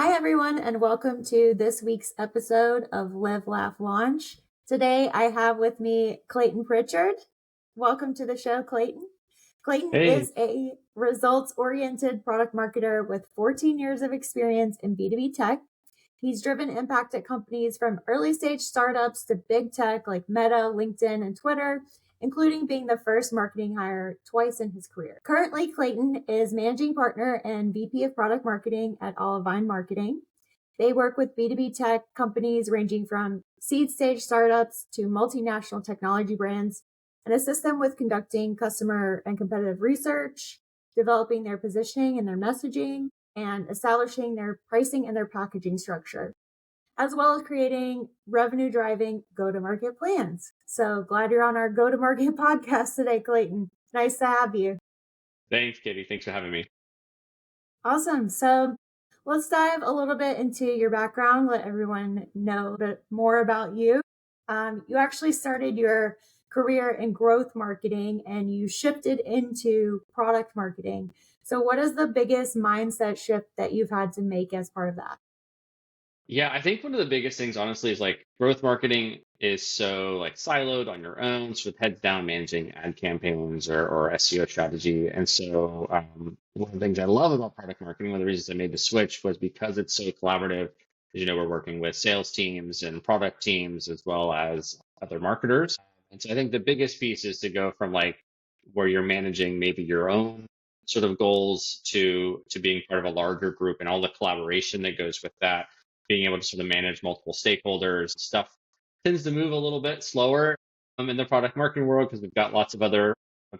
Hi, everyone, and welcome to this week's episode of Live, Laugh, Launch. Today, I have with me Clayton Pritchard. Welcome to the show, Clayton. Clayton Hey, is a results-oriented product marketer with 14 years of experience in B2B tech. He's driven impact at companies from early-stage startups to big tech like Meta, LinkedIn, and Twitter, including being the first marketing hire twice in his career. Currently, Clayton is managing partner and VP of product marketing at Olivine Marketing. They work with B2B tech companies ranging from seed stage startups to multinational technology brands and assist them with conducting customer and competitive research, developing their positioning and their messaging, and establishing their pricing and their packaging structure, as well as creating revenue driving go-to-market plans. So glad you're on our go-to-market podcast today, Clayton. Nice to have you. thanks, Katie. Thanks for having me. Awesome. So let's dive a little bit into your background, let everyone know a bit more about you. You actually started your career in growth marketing and you shifted into product marketing. So what is the biggest mindset shift that you've had to make as part of that? Yeah, I think one of the biggest things, honestly, is like growth marketing is so like siloed on your own, sort of heads down managing ad campaigns or SEO strategy. And so one of the things I love about product marketing, one of the reasons I made the switch was because it's so collaborative. We're working with sales teams and product teams as well as other marketers. And so I think the biggest piece is to go from like where you're managing maybe your own sort of goals to being part of a larger group and all the collaboration that goes with that, being able to sort of manage multiple stakeholders. Stuff tends to move a little bit slower in the product marketing world because we've got lots of other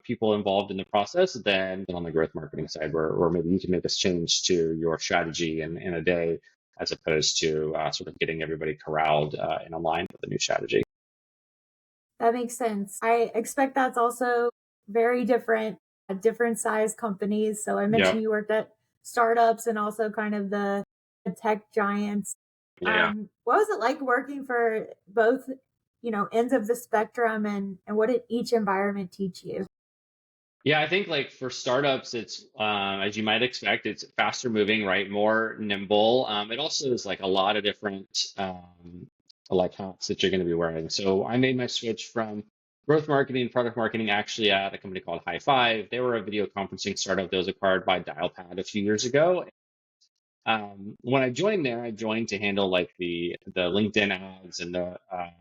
people involved in the process than on the growth marketing side, where maybe you can make this change to your strategy in a day, as opposed to sort of getting everybody corralled and aligned with the new strategy. That makes sense. I expect that's also very different size companies. So I Yeah, mentioned you worked at startups and also kind of the tech giants. yeah. What was it like working for both, ends of the spectrum and what did each environment teach you? Yeah, I think like for startups, it's as you might expect, it's faster moving, right? More nimble. It also is like a lot of different like hats that you're going to be wearing. So I made my switch from growth marketing, product marketing, actually at a company called High Five. They were a video conferencing startup that was acquired by Dialpad a few years ago. When I joined there, I joined to handle like the LinkedIn ads and the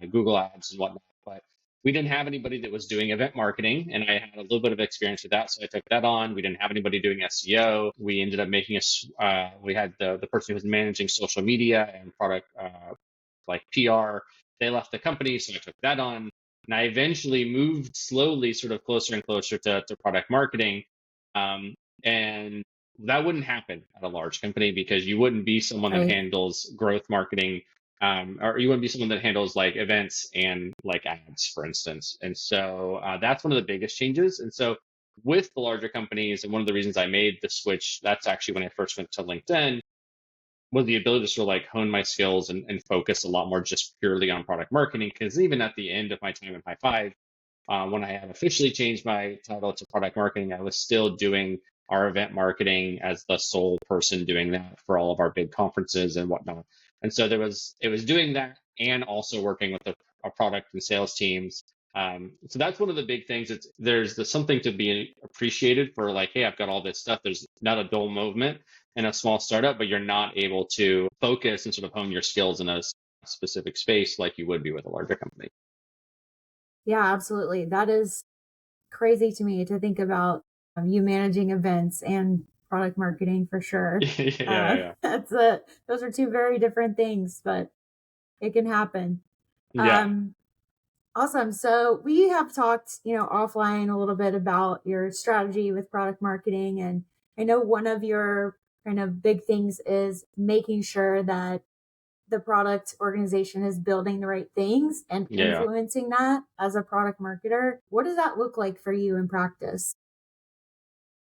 Google ads and whatnot. But we didn't have anybody that was doing event marketing, and I had a little bit of experience with that, so I took that on. We didn't have anybody doing SEO. We ended up making we had the person who was managing social media and product like PR. They left the company, so I took that on. And I eventually moved slowly, sort of closer and closer to product marketing. And that wouldn't happen at a large company because you wouldn't be someone that Right. handles growth marketing, or you wouldn't be someone that handles like events and like ads, for instance. And so that's one of the biggest changes. And so with the larger companies, and one of the reasons I made the switch, that's actually when I first went to LinkedIn, was the ability to sort of like hone my skills and focus a lot more just purely on product marketing. Because even at the end of my time at High Five, when I had officially changed my title to product marketing, I was still doing our event marketing as the sole person doing that for all of our big conferences and whatnot. And so it was doing that and also working with our product and sales teams. So that's one of the big things. There's something to be appreciated for like, hey, I've got all this stuff. There's not a dull movement in a small startup, but you're not able to focus and sort of hone your skills in a specific space like you would be with a larger company. Yeah, absolutely. That is crazy to me to think about you managing events and product marketing for sure. Yeah, yeah, yeah. Those are two very different things, but it can happen. Yeah. Um, Awesome. So we have talked, offline a little bit about your strategy with product marketing. And I know one of your kind of big things is making sure that the product organization is building the right things and Yeah. influencing that as a product marketer. What does that look like for you in practice?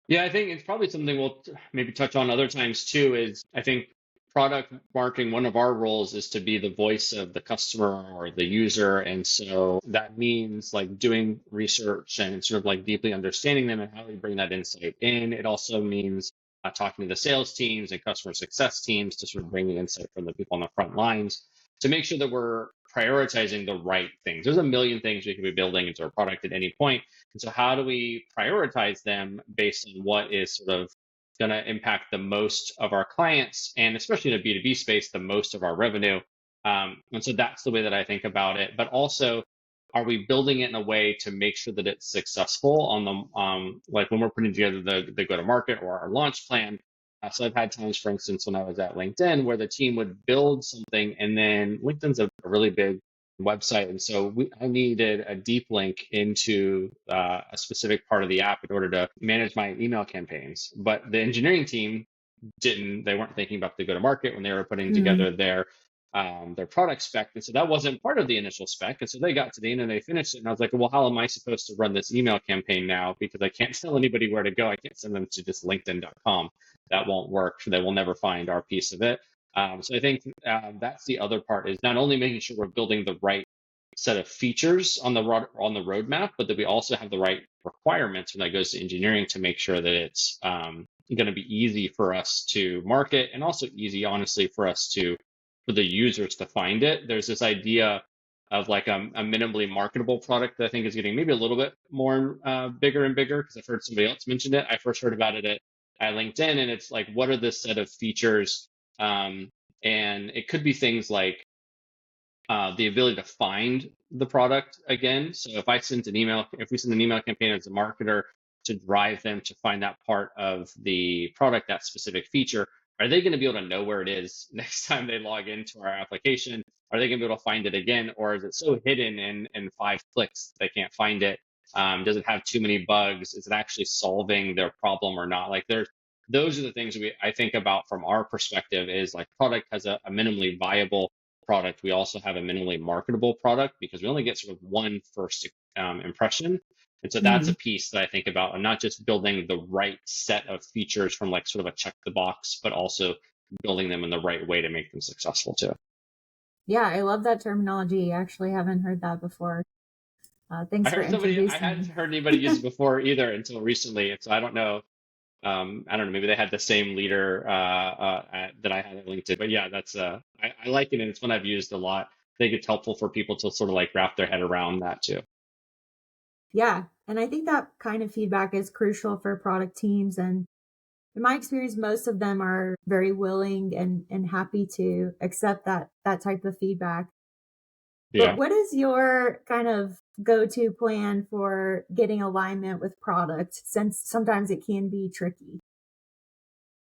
Yeah, I think it's probably something we'll maybe touch on other times too. Is I think product marketing, one of our roles is to be the voice of the customer or the user. And so that means like doing research and sort of like deeply understanding them and how we bring that insight in. It also means talking to the sales teams and customer success teams to sort of bring the insight from the people on the front lines to make sure that we're prioritizing the right things. There's a million things we could be building into our product at any point. And so how do we prioritize them based on what is sort of going to impact the most of our clients, and especially in a B2B space, the most of our revenue? And so that's the way that I think about it. But also, are we building it in a way to make sure that it's successful on the like when we're putting together the go to market or our launch plan? So I've had times, for instance, when I was at LinkedIn, where the team would build something, and then LinkedIn's a really big website, and so I needed a deep link into a specific part of the app in order to manage my email campaigns. But the engineering team they weren't thinking about the go to market when they were putting together their product spec, and so that wasn't part of the initial spec. And so they got to the end and they finished it, and I was like, well, how am I supposed to run this email campaign now, because I can't tell anybody where to go? I can't send them to just linkedin.com. That won't work. They will never find our piece of it. So I think that's the other part, is not only making sure we're building the right set of features on the roadmap, but that we also have the right requirements when that goes to engineering to make sure that it's going to be easy for us to market, and also easy, honestly, for the users to find it. There's this idea of like a minimally marketable product that I think is getting maybe a little bit more bigger and bigger, because I've heard somebody else mention it. I first heard about it at LinkedIn, and it's like, what are the set of features? And it could be things like the ability to find the product again. So if we send an email campaign as a marketer to drive them to find that part of the product, that specific feature, are they going to be able to know where it is next time they log into our application? Are they going to be able to find it again? Or is it so hidden in 5 clicks they can't find it? Does it have too many bugs? Is it actually solving their problem or not? Like those are the things I think about from our perspective, is like product has a minimally viable product. We also have a minimally marketable product, because we only get sort of one first impression. And so that's a piece that I think about, and not just building the right set of features from like sort of a check the box, but also building them in the right way to make them successful too. Yeah, I love that terminology. I actually haven't heard that before. Thanks for I introducing hadn't me. heard anybody use it before either until recently. And so I don't know. I don't know. Maybe they had the same leader that I had at LinkedIn. But yeah, that's I like it, and it's one I've used a lot. I think it's helpful for people to sort of like wrap their head around that too. Yeah, and I think that kind of feedback is crucial for product teams. And in my experience, most of them are very willing and happy to accept that type of feedback. But Yeah. what is your kind of go-to plan for getting alignment with product, since sometimes it can be tricky?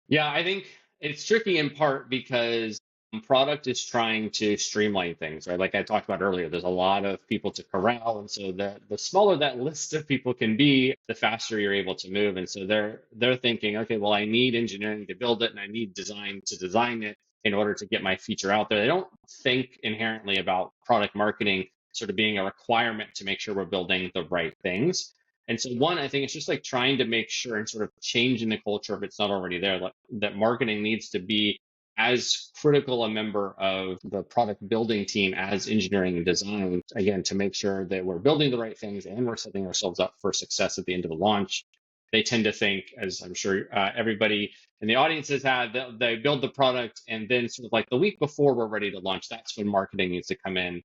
Yeah, I think it's tricky in part because product is trying to streamline things, right? Like I talked about earlier, there's a lot of people to corral, and so the smaller that list of people can be, the faster you're able to move. And so they're thinking, okay, well, I need engineering to build it, and I need design to design it in order to get my feature out there. They don't think inherently about product marketing sort of being a requirement to make sure we're building the right things. And so one, I think it's just like trying to make sure and sort of changing the culture if it's not already there, like, that marketing needs to be as critical a member of the product building team as engineering and design, again, to make sure that we're building the right things and we're setting ourselves up for success at the end of the launch. They tend to think, as I'm sure everybody in the audience has had, that they build the product, and then sort of like the week before we're ready to launch, that's when marketing needs to come in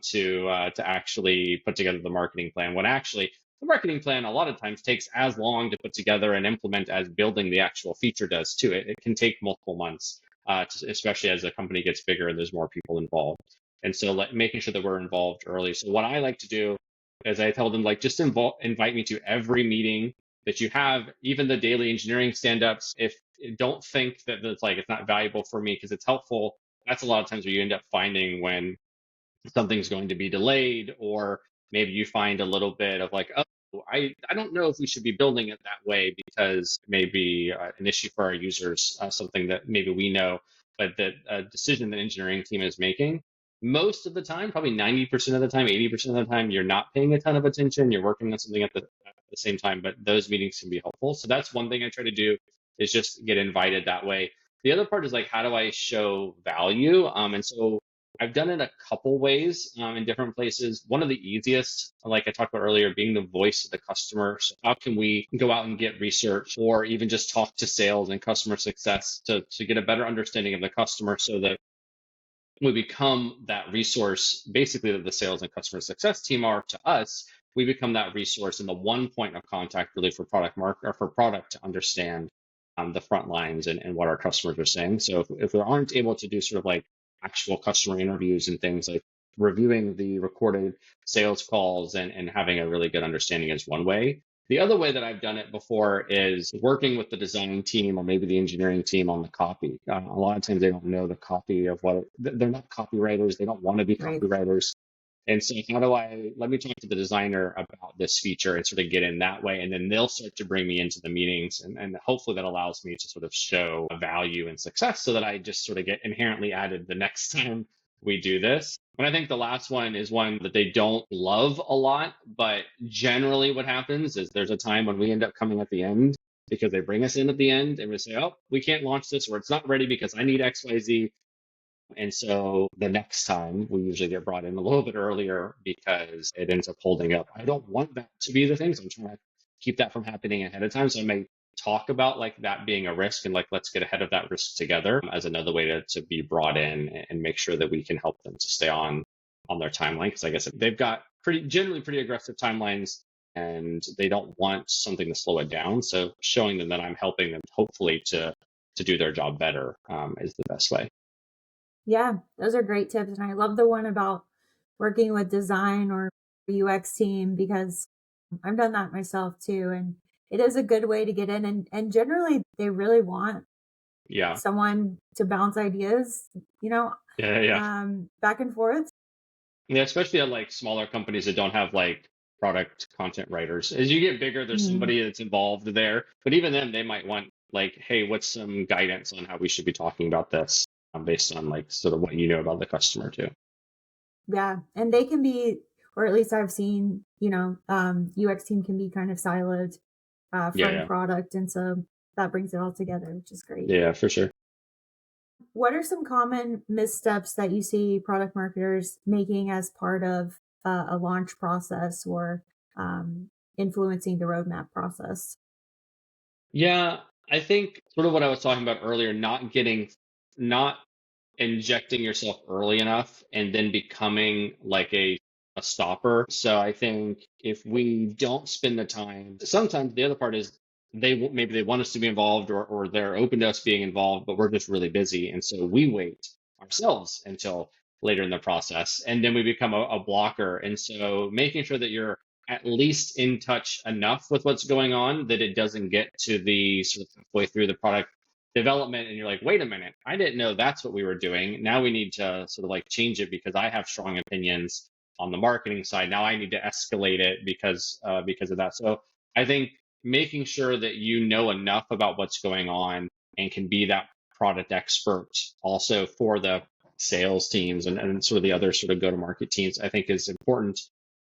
to actually put together the marketing plan, when actually the marketing plan a lot of times takes as long to put together and implement as building the actual feature does too. It can take multiple months, especially as a company gets bigger and there's more people involved. And so like making sure that we're involved early. So what I like to do is I tell them, like, just invite me to every meeting that you have, even the daily engineering stand-ups. If don't think that it's like it's not valuable for me because it's helpful. That's a lot of times where you end up finding when something's going to be delayed, or maybe you find a little bit of like, oh, I don't know if we should be building it that way because it may be an issue for our users, something that maybe we know, but that a decision that engineering team is making. Most of the time, probably 90% of the time, 80% of the time, you're not paying a ton of attention. You're working on something at the same time, but those meetings can be helpful. So that's one thing I try to do, is just get invited that way. The other part is like, how do I show value? And so I've done it a couple ways in different places. One of the easiest, like I talked about earlier, being the voice of the customer. So how can we go out and get research or even just talk to sales and customer success to get a better understanding of the customer so that we become that resource, basically, that the sales and customer success team are to us. We become that resource and the one point of contact really for product or for product to understand the front lines and what our customers are saying. So if we aren't able to do sort of like actual customer interviews and things like reviewing the recorded sales calls and having a really good understanding is one way. The other way that I've done it before is working with the design team or maybe the engineering team on the copy. A lot of times they don't know the copy of they're not copywriters. They don't want to be Right. copywriters. And so let me talk to the designer about this feature and sort of get in that way. And then they'll start to bring me into the meetings. And hopefully that allows me to sort of show a value and success so that I just sort of get inherently added the next time we do this. And I think the last one is one that they don't love a lot, but generally what happens is there's a time when we end up coming at the end because they bring us in at the end and we say, oh, we can't launch this or it's not ready because I need XYZ. And so the next time we usually get brought in a little bit earlier because it ends up holding up. I don't want that to be the thing. So I'm trying to keep that from happening ahead of time. So I may talk about like that being a risk and like, let's get ahead of that risk together as another way to be brought in and make sure that we can help them to stay on their timeline. Cause like I said, they've got generally pretty aggressive timelines and they don't want something to slow it down. So showing them that I'm helping them hopefully to do their job better is the best way. Yeah, those are great tips. And I love the one about working with design or UX team because I've done that myself too. And it is a good way to get in. And generally, they really want Yeah. someone to bounce ideas, Yeah. back and forth. Yeah, especially at like smaller companies that don't have like product content writers. As you get bigger, there's Mhm. somebody that's involved there. But even then, they might want like, hey, what's some guidance on how we should be talking about this based on like sort of what you know about the customer too. Yeah. And they can be, or at least I've seen, UX team can be kind of siloed Yeah, from yeah. product. And so that brings it all together, which is great. Yeah, for sure. What are some common missteps that you see product marketers making as part of a launch process or influencing the roadmap process? Yeah, I think sort of what I was talking about earlier, not injecting yourself early enough and then becoming like a stopper. So I think if we don't spend the time, sometimes the other part is maybe they want us to be involved or they're open to us being involved, but we're just really busy. And so we wait ourselves until later in the process and then we become a blocker. And so making sure that you're at least in touch enough with what's going on that it doesn't get to the sort of halfway through the product development and you're like, wait a minute, I didn't know that's what we were doing. Now we need to sort of like change it because I have strong opinions on the marketing side. Now I need to escalate it because of that. So I think making sure that you know enough about what's going on and can be that product expert also for the sales teams and sort of the other sort of go-to-market teams, I think is important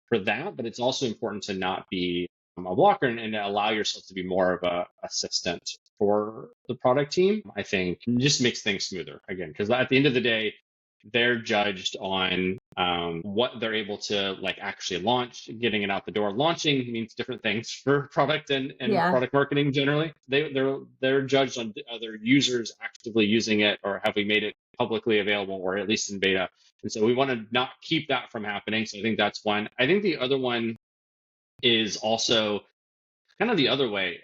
for that, but it's also important to not be a blocker and allow yourself to be more of a assistant for the product team. I think just makes things smoother again, because at the end of the day, they're judged on what they're able to like actually launch, getting it out the door. Launching means different things for product and Yeah. product marketing generally. They're judged on other users actively using it or have we made it publicly available or at least in beta. And so we want to not keep that from happening. So I think that's one. I think the other one is also kind of the other way.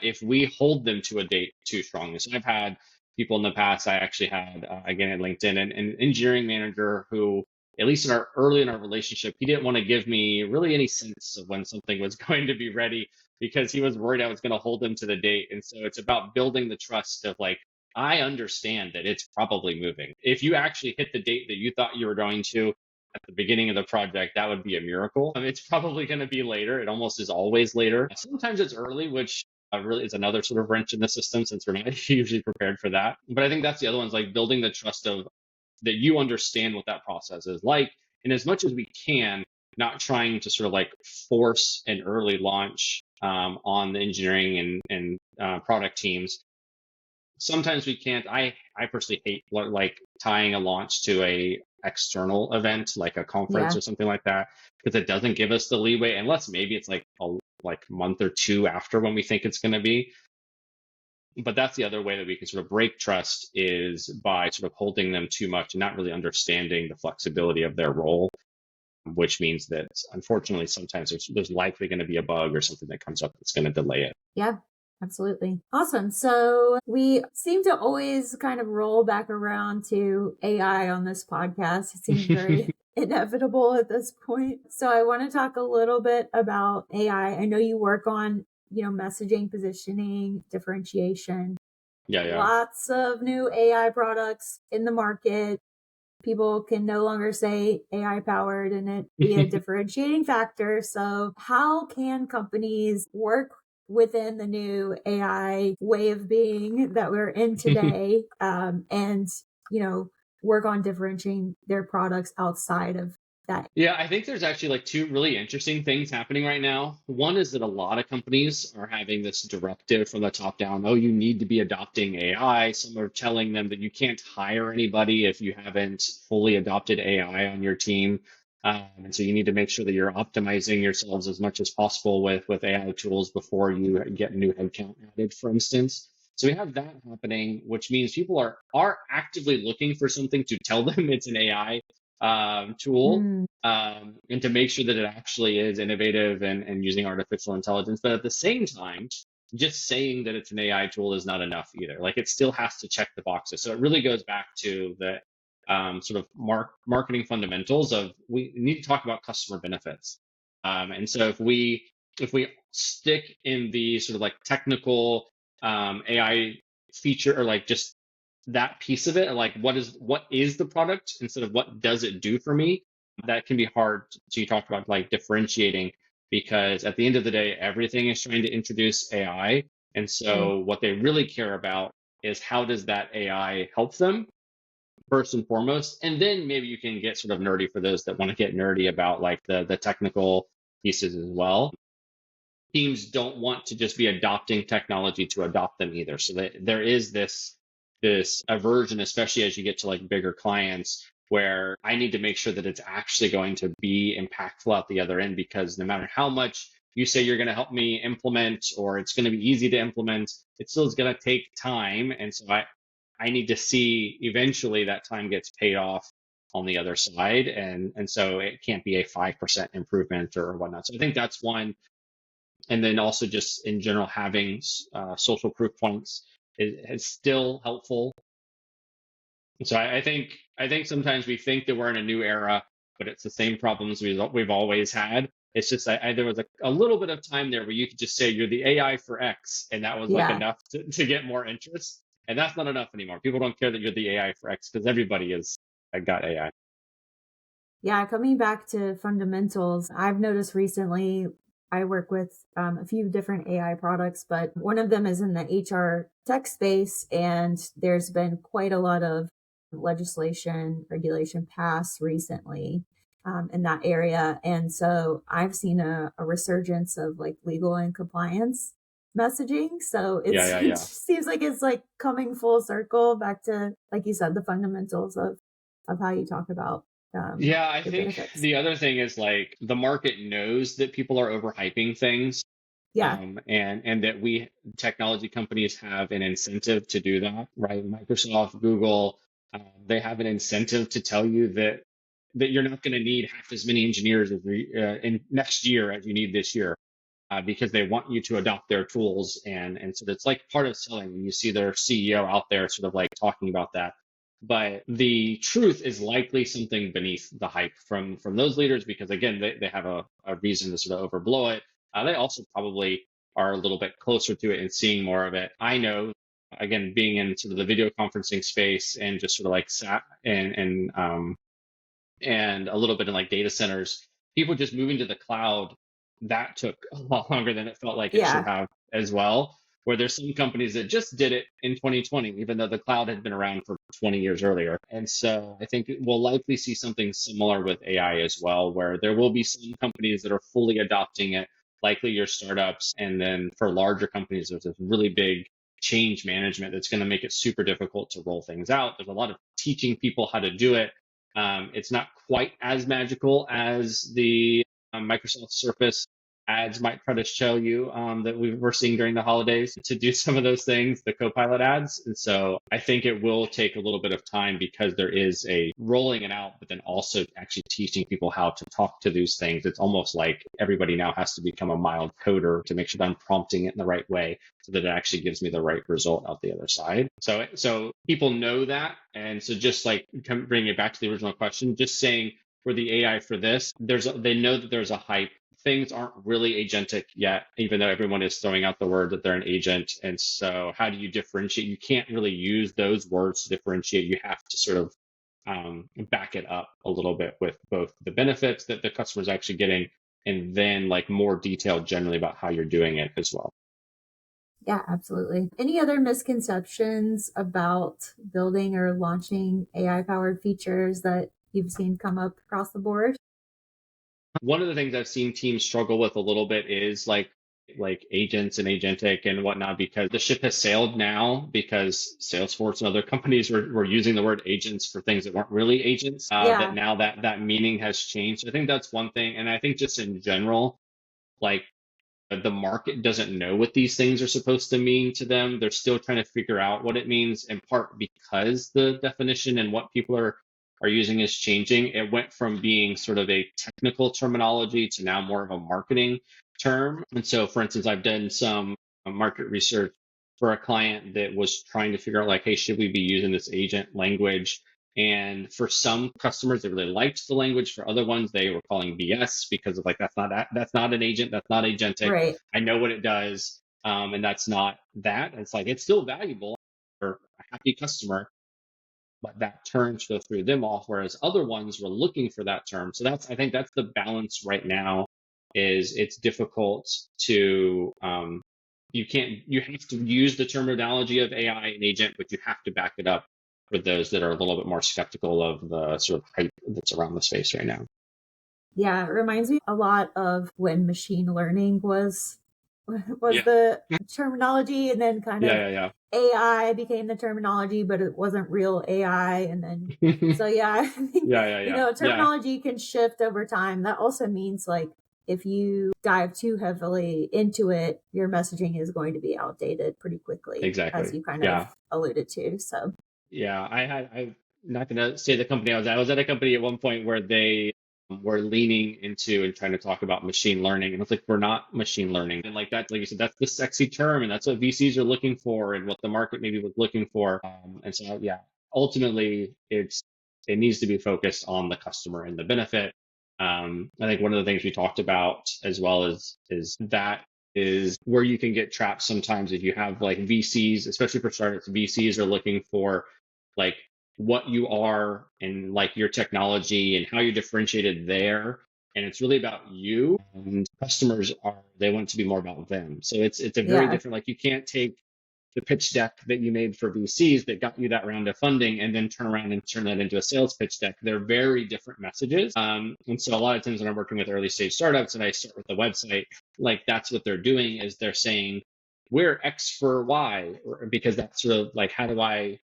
If we hold them to a date too strongly. So I've had people in the past, I actually had, again, at LinkedIn, an engineering manager who, at least early in our relationship, he didn't want to give me really any sense of when something was going to be ready because he was worried I was going to hold them to the date. And so it's about building the trust of like, I understand that it's probably moving. If you actually hit the date that you thought you were going to, at the beginning of the project, that would be a miracle. It's probably going to be later. It almost is always later. Sometimes it's early, which really is another sort of wrench in the system since we're not usually prepared for that. But I think that's the other one is like building the trust of that you understand what that process is like. And as much as we can, not trying to sort of like force an early launch on the engineering and product teams sometimes we can't. I personally hate like tying a launch to a external event like a conference Yeah. or something like that, because it doesn't give us the leeway unless maybe it's like a month or two after when we think it's going to be. But that's the other way that we can sort of break trust, is by sort of holding them too much and not really understanding the flexibility of their role, which means that unfortunately sometimes there's likely going to be a bug or something that comes up that's going to delay it. Yeah, absolutely. Awesome. So we seem to always kind of roll back around to AI on this podcast. It seems very inevitable at this point. So I want to talk a little bit about AI. I know you work on, messaging, positioning, differentiation, Yeah. lots of new AI products in the market. People can no longer say AI powered and it be a differentiating factor. So how can companies work within the new AI way of being that we're in today, and, work on differentiating their products outside of that? Yeah, I think there's actually like two really interesting things happening right now. One is that a lot of companies are having this directive from the top down. Oh, you need to be adopting AI. Some are telling them that you can't hire anybody if you haven't fully adopted AI on your team. And so you need to make sure that you're optimizing yourselves as much as possible with AI tools before you get new headcount added, for instance. So we have that happening, which means people are actively looking for something to tell them it's an AI tool, Mm, and to make sure that it actually is innovative and using artificial intelligence. But at the same time, just saying that it's an AI tool is not enough either. Like it still has to check the boxes. So it really goes back to the sort of marketing fundamentals of, we need to talk about customer benefits. And so if we stick in the sort of like technical AI feature, or like just that piece of it, like what is the product instead of what does it do for me, that can be hard to talk about like differentiating, because at the end of the day everything is trying to introduce AI. And right. so what they really care about is how does that AI help them first and foremost. And then maybe you can get sort of nerdy for those that want to get nerdy about like the technical pieces as well. Teams don't want to just be adopting technology to adopt them either. So that there is this aversion, especially as you get to like bigger clients, where I need to make sure that it's actually going to be impactful out the other end, because no matter how much you say you're going to help me implement, or it's going to be easy to implement, it still is going to take time. And so I need to see eventually that time gets paid off on the other side. And so it can't be a 5% improvement or whatnot. So I think that's one. And then also just in general, having social proof points is still helpful. So I think sometimes we think that we're in a new era, but it's the same problems we've always had. It's just there was a little bit of time there where you could just say you're the AI for X, and that was like Yeah. enough to get more interest. And that's not enough anymore. People don't care that you're the AI for X, because everybody is got AI. Yeah, coming back to fundamentals, I've noticed recently I work with a few different AI products, but one of them is in the HR tech space, and there's been quite a lot of legislation, regulation passed recently in that area. And so I've seen a resurgence of like legal and compliance messaging. So it Yeah. seems like it's like coming full circle back to, like you said, the fundamentals of how you talk about Yeah, I your think benefits. the other thing is like the market knows that people are overhyping things, Yeah. and that we technology companies have an incentive to do that, right? Microsoft, Google, they have an incentive to tell you that you're not going to need half as many engineers in next year as you need this year, because they want you to adopt their tools. And so that's like part of selling. You see their CEO out there sort of like talking about that. But the truth is likely something beneath the hype from those leaders, because again, they have a reason to sort of overblow it. They also probably are a little bit closer to it and seeing more of it. I know, again, being in sort of the video conferencing space and just sort of like sat and a little bit in like data centers, people just moving to the cloud, that took a lot longer than it felt like it should Yeah. have as well. Where there's some companies that just did it in 2020, even though the cloud had been around for 20 years earlier. And so I think we'll likely see something similar with AI as well, where there will be some companies that are fully adopting it, likely your startups. And then for larger companies, there's this really big change management that's going to make it super difficult to roll things out. There's a lot of teaching people how to do it. It's not quite as magical as the Microsoft Surface ads might try to show you that we were seeing during the holidays to do some of those things, the Copilot ads. And so I think it will take a little bit of time because there is a rolling it out, but then also actually teaching people how to talk to these things. It's almost like everybody now has to become a mild coder to make sure that I'm prompting it in the right way so that it actually gives me the right result out the other side. So people know that. And so just like bringing it back to the original question, just saying for the AI for this, they know that there's a hype. Things aren't really agentic yet, even though everyone is throwing out the word that they're an agent. And so how do you differentiate? You can't really use those words to differentiate. You have to sort of back it up a little bit with both the benefits that the customer is actually getting and then like more detail generally about how you're doing it as well. Yeah, absolutely. Any other misconceptions about building or launching AI powered features that you've seen come up across the board? One of the things I've seen teams struggle with a little bit is like agents and agentic and whatnot, because the ship has sailed now because Salesforce and other companies were using the word agents for things that weren't really agents. That now that meaning has changed. I think that's one thing. And I think just in general, like the market doesn't know what these things are supposed to mean to them. They're still trying to figure out what it means, in part because the definition and what people are using is changing. It went from being sort of a technical terminology to now more of a marketing term. And so, for instance, I've done some market research for a client that was trying to figure out like, hey, should we be using this agent language? And for some customers, they really liked the language. For other ones, they were calling BS because of like, that's not an agent. That's not agentic. Right. I know what it does. And that's not that. It's like, it's still valuable for a happy customer, but that term should threw them off. Whereas other ones were looking for that term. So I think that's the balance right now is it's difficult to, you have to use the terminology of AI and agent, but you have to back it up for those that are a little bit more skeptical of the sort of hype that's around the space right now. Yeah, it reminds me a lot of when machine learning was Yeah. the terminology, and then kind of Yeah. AI became the terminology, but it wasn't real AI. And then, so yeah, I think, Yeah. terminology can shift over time. That also means like if you dive too heavily into it, your messaging is going to be outdated pretty quickly, as Exactly. you kind Yeah. of alluded to. So, Yeah. I'm not going to say the company I was at. I was at a company at one point where they were leaning into and trying to talk about machine learning. And it's like, we're not machine learning. And like that, like you said, that's the sexy term. And that's what VCs are looking for and what the market maybe was looking for. And so, yeah, ultimately it needs to be focused on the customer and the benefit. I think one of the things we talked about as well is that is where you can get trapped sometimes if you have like VCs, especially for startups. VCs are looking for like what you are and like your technology and how you're differentiated there. And it's really about you, and customers they want it to be more about them. So it's a very yeah, different, like you can't take the pitch deck that you made for VCs that got you that round of funding and then turn around and turn that into a sales pitch deck. They're very different messages. And so a lot of times when I'm working with early stage startups and I start with the website, like that's what they're doing is they're saying, we're X for Y, because that's sort of like, how do I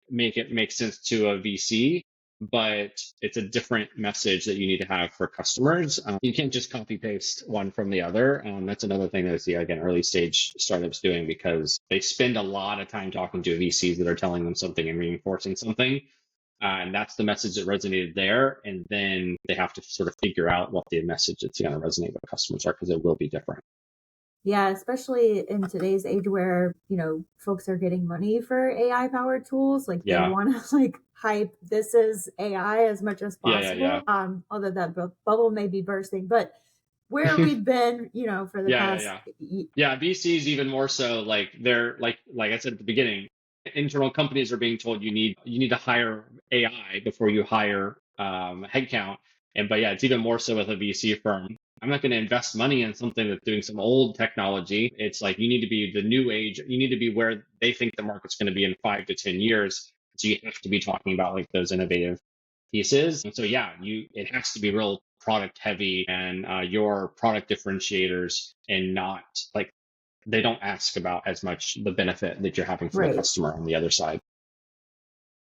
make it make sense to a VC? But it's a different message that you need to have for customers. You can't just copy paste one from the other. That's another thing that I see, again, early stage startups doing, because they spend a lot of time talking to VCs that are telling them something and reinforcing something. And that's the message that resonated there. And then they have to sort of figure out what the message that's going to resonate with customers are, because it will be different. yeah, especially in today's age where, folks are getting money for AI powered tools. Like they Yeah. want to like hype this is AI as much as possible. Yeah. Although that bubble may be bursting, but where we've been, for the past. Yeah, VCs even more so, like they're like I said at the beginning, internal companies are being told you need to hire AI before you hire headcount. But yeah, it's even more so with a VC firm. I'm not going to invest money in something that's doing some old technology. It's like you need to be the new age. You need to be where they think the market's going to be in 5 to 10 years. So you have to be talking about like those innovative pieces. And so yeah, it has to be real product heavy and your product differentiators, and not like they don't ask about as much the benefit that you're having for the Right. customer on the other side.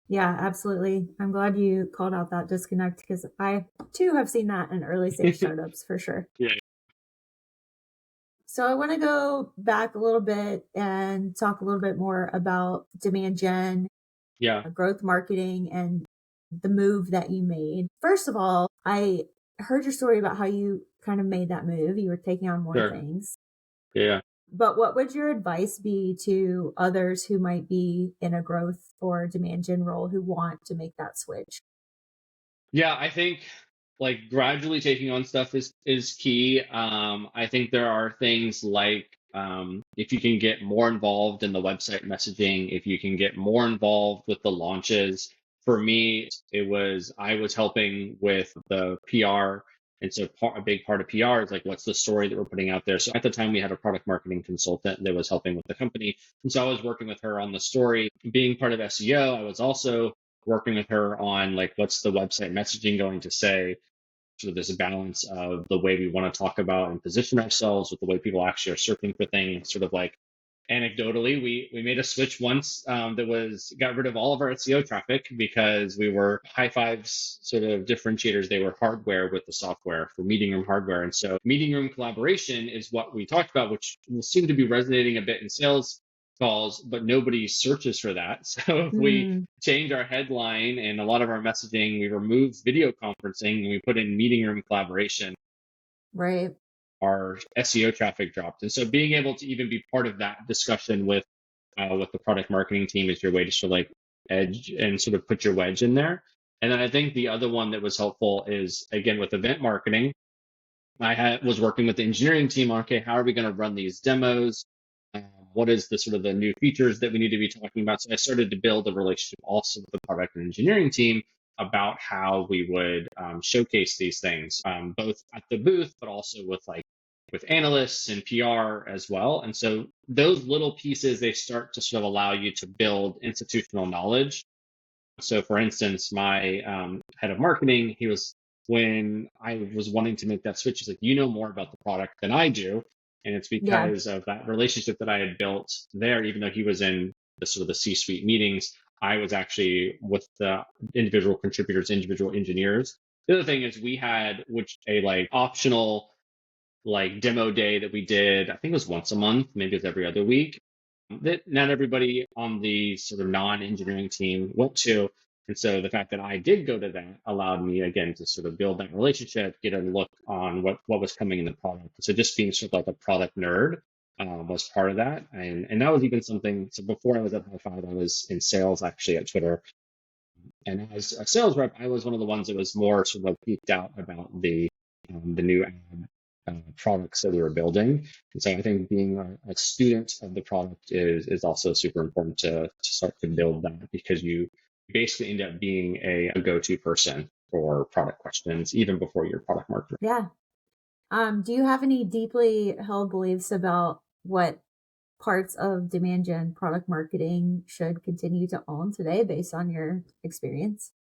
Yeah, absolutely. I'm glad you called out that disconnect because I too have seen that in early stage startups for sure. Yeah. So I want to go back a little bit and talk a little bit more about demand gen, Yeah. growth marketing, and the move that you made. First of all, I heard your story about how you kind of made that move. You were taking on more Sure. things. Yeah. But what would your advice be to others who might be in a growth or demand gen role who want to make that switch? Yeah, I think like gradually taking on stuff is key. I think there are things like if you can get more involved in the website messaging, if you can get more involved with the launches. For me, it was I was helping with the PR, and so a big part of PR is like what's the story that we're putting out there. So at the time, we had a product marketing consultant that was helping with the company, and so I was working with her on the story. Being part of SEO, I was also working with her on like what's the website messaging going to say, sort of this balance of the way we want to talk about and position ourselves with the way people actually are searching for things. Sort of like anecdotally, we made a switch once that was got rid of all of our SEO traffic because we were high fives sort of differentiators. They were hardware with the software for meeting room hardware, and so meeting room collaboration is what we talked about, which will seem to be resonating a bit in sales calls, but nobody searches for that. So if we Mm, change our headline and a lot of our messaging, we remove video conferencing and we put in meeting room collaboration, right. our SEO traffic dropped. And so being able to even be part of that discussion with the product marketing team is your way to sort of like edge and sort of put your wedge in there. And then I think the other one that was helpful is again with event marketing. Was working with the engineering team on, okay, how are we going to run these demos? What is the sort of the new features that we need to be talking about? So I started to build a relationship also with the product and engineering team about how we would showcase these things, both at the booth, but also with analysts and PR as well. And so those little pieces, they start to sort of allow you to build institutional knowledge. So, for instance, my head of marketing, he was when I was wanting to make that switch, he's like, "You know more about the product than I do," and it's Yeah. because of that relationship that I had built there. Even though he was in the sort of the C-suite meetings, I was actually with the individual contributors, individual engineers. The other thing is we had which a like optional like demo day that we did. I think it was once a month, maybe it was every other week that not everybody on the sort of non-engineering team went to. And so the fact that I did go to that allowed me again to sort of build that relationship, get a look on what was coming in the product. So just being sort of like a product nerd was part of that. And that was even something. So before I was at High Five, I was in sales actually at Twitter. And as a sales rep, I was one of the ones that was more sort of like geeked out about the new ad products that we were building. And so I think being a student of the product is also super important to start to build that because you basically end up being a go-to person for product questions even before your product marketer. Yeah. Do you have any deeply held beliefs about what parts of demand gen product marketing should continue to own today based on your experience?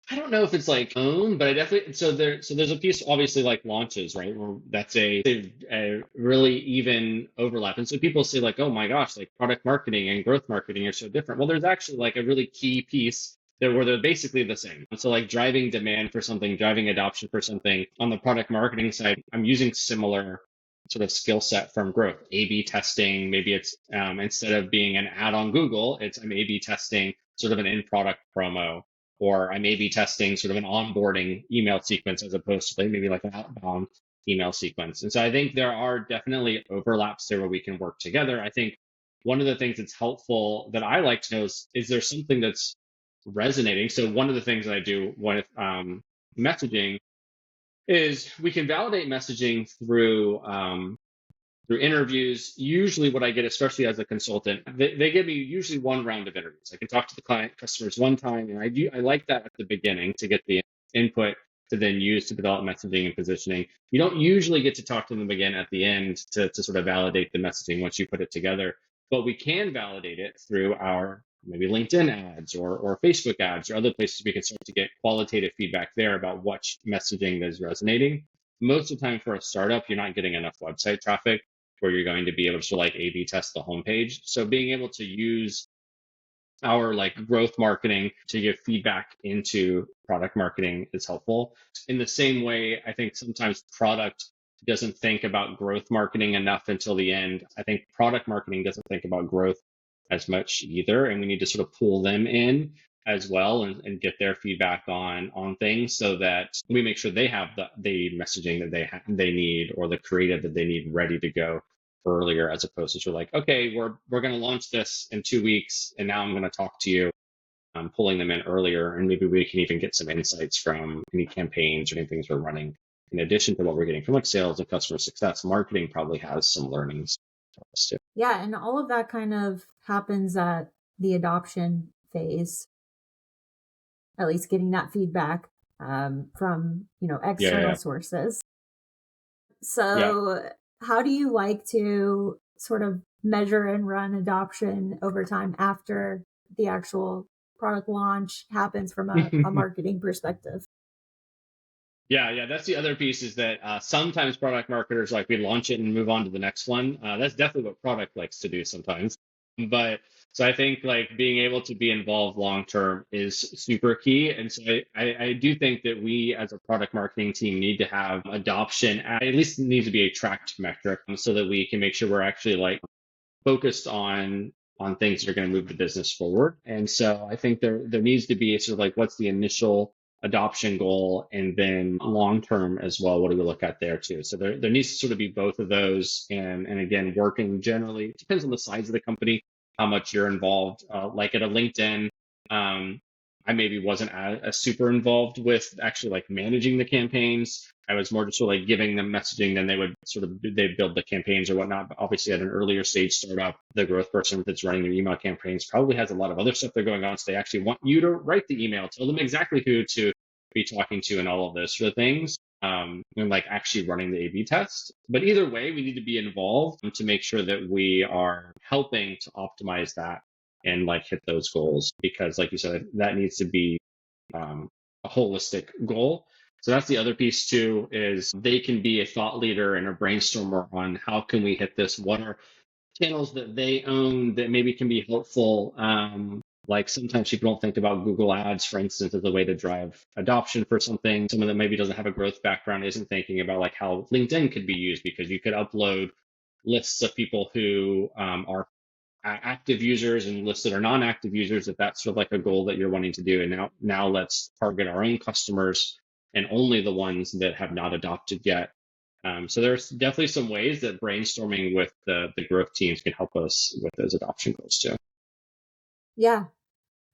I don't know if it's like own, but I definitely there's a piece obviously like launches, right? Where that's a really even overlap. And so people say like, oh my gosh, like product marketing and growth marketing are so different. Well, there's actually like a really key piece there where they're basically the same. So like driving demand for something, driving adoption for something on the product marketing side, I'm using similar sort of skill set from growth. A/B testing, maybe it's instead of being an ad on Google, it's I'm A/B testing sort of an in product promo or I may be testing sort of an onboarding email sequence as opposed to maybe like an outbound email sequence. And so I think there are definitely overlaps there where we can work together. I think one of the things that's helpful that I like to know is there something that's resonating? So one of the things that I do with messaging is we can validate messaging through interviews. Usually what I get, especially as a consultant, they give me usually one round of interviews. I can talk to the client customers one time, and I like that at the beginning to get the input to then use to develop messaging and positioning. You don't usually get to talk to them again at the end to sort of validate the messaging once you put it together. But we can validate it through our maybe LinkedIn ads or Facebook ads or other places we can start to get qualitative feedback there about what messaging is resonating. Most of the time for a startup, you're not getting enough website traffic where you're going to be able to like A/B test the homepage. So being able to use our like growth marketing to give feedback into product marketing is helpful. In the same way, I think sometimes product doesn't think about growth marketing enough until the end. I think product marketing doesn't think about growth as much either, and we need to sort of pull them in as well and get their feedback on things so that we make sure they have the messaging that they need or the creative that they need ready to go earlier, as opposed to like, okay, we're going to launch this in 2 weeks, and now I'm going to talk to you. I'm pulling them in earlier, and maybe we can even get some insights from any campaigns or any things we're running. In addition to what we're getting from like sales and customer success, marketing probably has some learnings for us too. Yeah, and all of that kind of happens at the adoption phase, at least getting that feedback from external Yeah, sources. yeah, So, how do you like to sort of measure and run adoption over time after the actual product launch happens from a yeah. marketing perspective? Yeah. That's the other piece is that sometimes product marketers like we launch it and move on to the next one. That's definitely what product likes to do sometimes. But so I think like being able to be involved long term is super key. And so I do think that we as a product marketing team need to have adoption at least needs to be a tracked metric so that we can make sure we're actually like focused on things that are going to move the business forward. And so I think there needs to be sort of like what's the initial adoption goal and then long term as well. What do we look at there too? So there needs to sort of be both of those. And again, working generally it depends on the size of the company, how much you're involved. Like at a LinkedIn, I maybe wasn't as super involved with actually like managing the campaigns. I was more just sort of like giving them messaging, then they would sort of they build the campaigns or whatnot. But obviously, at an earlier stage startup, the growth person that's running their email campaigns probably has a lot of other stuff they're going on. So they actually want you to write the email, tell them exactly who to be talking to, and all of those sort of things. And like actually running the A/B test. But either way, we need to be involved to make sure that we are helping to optimize that and like hit those goals because, like you said, that needs to be a holistic goal. So that's the other piece too, is they can be a thought leader and a brainstormer on how can we hit this? What are channels that they own that maybe can be helpful? Like sometimes people don't think about Google Ads, for instance, as a way to drive adoption for something. Someone that maybe doesn't have a growth background isn't thinking about like how LinkedIn could be used because you could upload lists of people who are active users and lists that are non-active users if that's sort of like a goal that you're wanting to do. And now let's target our own customers and only the ones that have not adopted yet. So there's definitely some ways that brainstorming with the growth teams can help us with those adoption goals too. Yeah.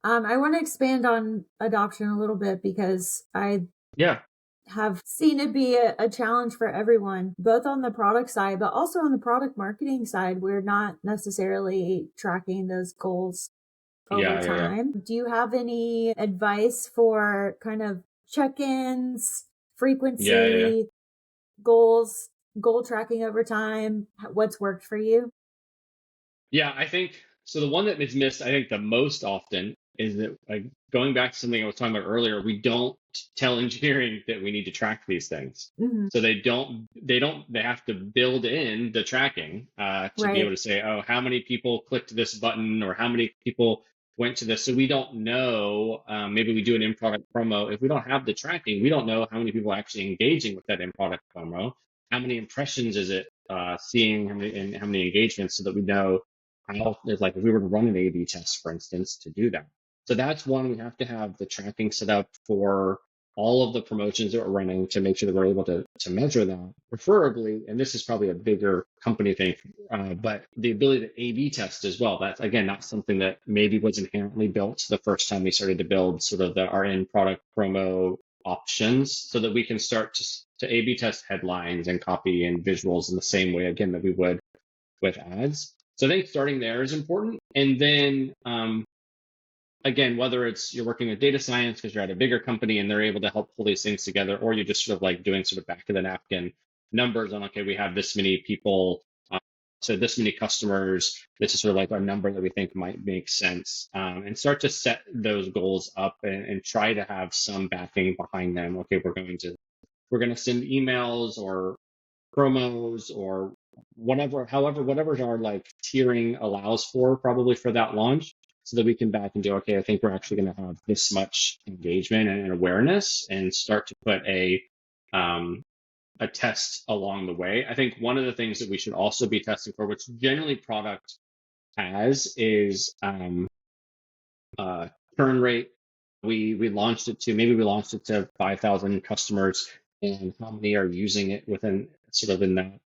I want to expand on adoption a little bit because I Yeah. have seen it be a challenge for everyone, both on the product side, but also on the product marketing side. We're not necessarily tracking those goals over Yeah. time. Do you have any advice for kind of check ins, Yeah. frequency, goals, goal tracking over time? What's worked for you? Yeah, I think so. The one that is missed, I think, the most often is that, like, going back to something I was talking about earlier, we don't tell engineering that we need to track these things. Hmm. So they have to build in the tracking to be able Right. to say, oh, how many people clicked this button or how many people went to this. So we don't know. Maybe we do an in-product promo. If we don't have the tracking, we don't know how many people are actually engaging with that in-product promo. How many impressions is it seeing, and how many engagements, so that we know how, like if we were to run an A/B test, for instance, to do that. So that's one, we have to have the tracking set up for all of the promotions that we're running to make sure that we're able to measure that. Preferably, and this is probably a bigger company thing, but the ability to A/B test as well. That's again not something that maybe was inherently built the first time we started to build sort of our in product promo options, so that we can start to A/B test headlines and copy and visuals in the same way again that we would with ads. So I think starting there is important. And then again, whether it's you're working with data science because you're at a bigger company and they're able to help pull these things together, or you're just sort of like doing sort of back of the napkin numbers on, okay, we have this many people, so this many customers, this is sort of like our number that we think might make sense, and start to set those goals up and try to have some backing behind them. Okay, we're going to send emails or promos or whatever our like tiering allows for probably for that launch, so that we can back and do, okay, I think we're actually going to have this much engagement and awareness, and start to put um, a test along the way. I think one of the things that we should also be testing for, which generally product has, is uh, turn rate. We launched it to, maybe we launched it to 5,000 customers, and how many are using it within sort of in that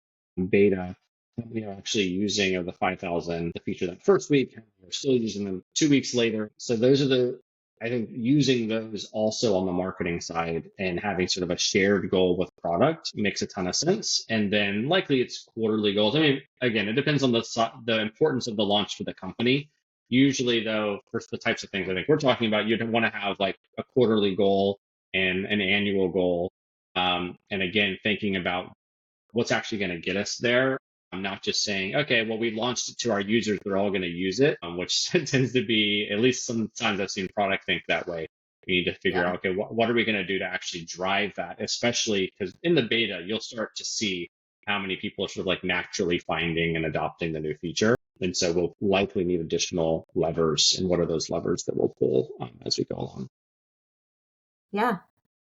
beta? How many are actually using of the 5,000 the feature that first week? How many are still using them 2 weeks later? So those are I think using those also on the marketing side and having sort of a shared goal with product makes a ton of sense. And then likely it's quarterly goals. I mean, again, it depends on the importance of the launch for the company. Usually, though, for the types of things I think we're talking about, you'd want to have like a quarterly goal and an annual goal. And again, thinking about what's actually going to get us there. I'm not just saying, okay, well, we launched it to our users, they're all going to use it, which tends to be, at least sometimes I've seen product think that way. We need to figure Yeah. out, okay, what are we going to do to actually drive that, especially because in the beta, you'll start to see how many people are sort of like naturally finding and adopting the new feature. And so we'll likely need additional levers. And what are those levers that we'll pull as we go along? Yeah.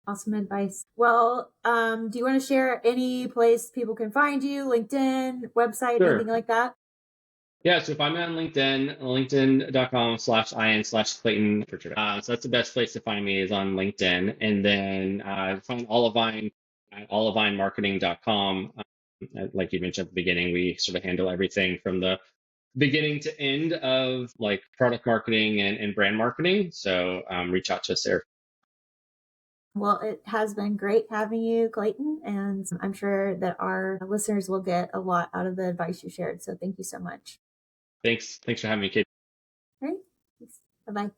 Awesome advice. Well, do you want to share any place people can find you, LinkedIn, website, anything Sure. like that? Yeah, so if I'm on LinkedIn, linkedin.com/in/Clayton Pritchard. So that's the best place to find me, is on LinkedIn. And then find Olivine at olivinemarketing.com. Like you mentioned at the beginning, we sort of handle everything from the beginning to end of like product marketing and brand marketing. So reach out to us there. Well, it has been great having you, Clayton, and I'm sure that our listeners will get a lot out of the advice you shared. So thank you so much. Thanks for having me, Kate. All right. Bye bye.